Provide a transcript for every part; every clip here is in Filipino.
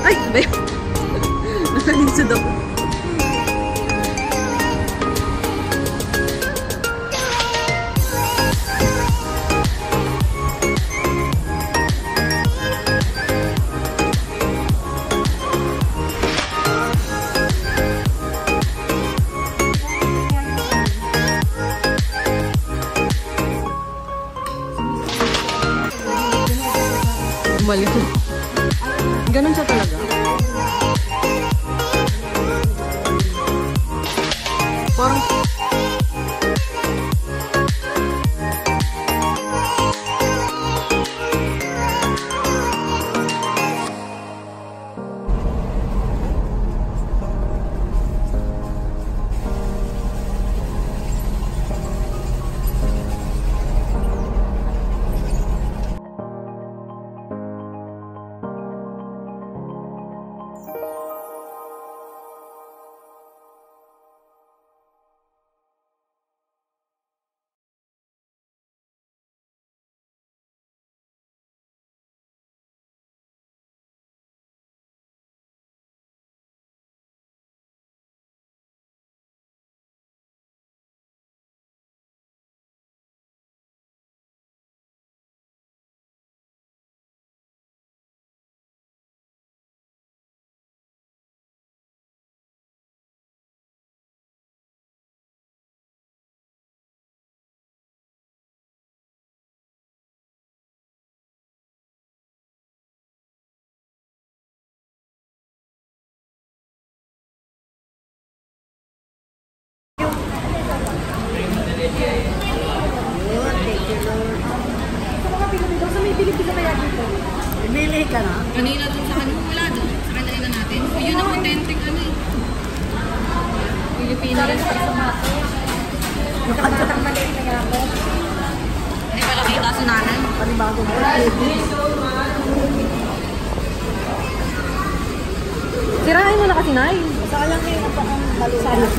Ay! Nakalisod ako. Balik. Ganun siya talaga. Parang Bili ka na? kanina dun sa kanila, wala dun. Sa kanila natin. Yun ang authentic ano eh. Pilipino rin sa sapato. Nakakatang maliit na ako. Ay, pala kita sa nanan. Panibago mo. Sirain mo na kasi, Nay. Sayang eh, napakang malusayos.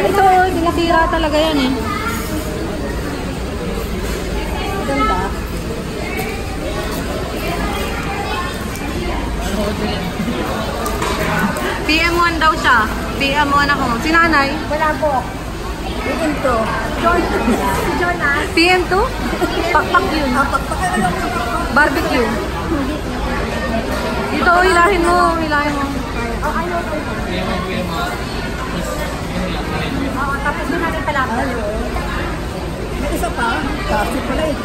Ito, sinasira talaga yan eh. Ganda. PM1 daw siya. PM1 ako. Si Nanay? Wala po. PM2. Jonas. PM2? Pakpak yun. Barbecue. Ito, hilahin mo. Hilahin mo. Oh, I know. Oo, tapos doon natin talapos. May isa pa. Kasi pala eh.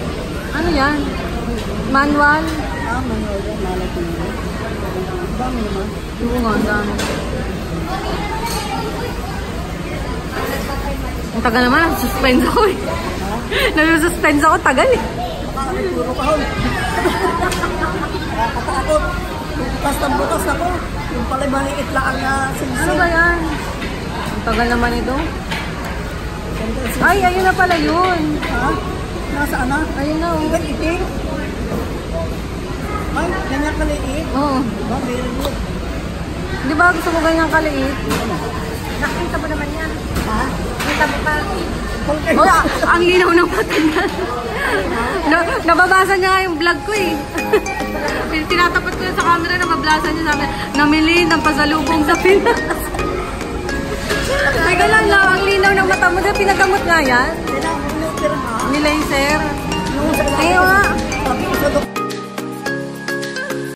Ano yan? Manual? Manual yan. Malaki mo. Dami naman. Oo nga, dami. Ang tagal naman, nasususpense ako eh. Nasususpense ako, tagal eh. Puro kahon. Nakakatakot. Basta bukas ako. Yung pala maliit lang ang singsing. Ano ba yan? Ang tagal naman ito. Ay, ayun na pala yun. Ha? Nasaan na? Ayun na. Iba't iting? Ay, ganyan kaliit. Oo. Diba, meron yun. Di ba gusto mo ganyan kaliit? Nakita mo naman yan. Ha? Nakita mo pa. Oh, ang linaw ng mata niya. Nababasa niya nga yung vlog ko eh. Tinatapat ko sa camera na mablasan niya, sabi, namili ng pasalubong sa Pinas. Teka lang, ang linaw ng mata mo. Pinagamot nga yan? Ni laser. Ayaw nga.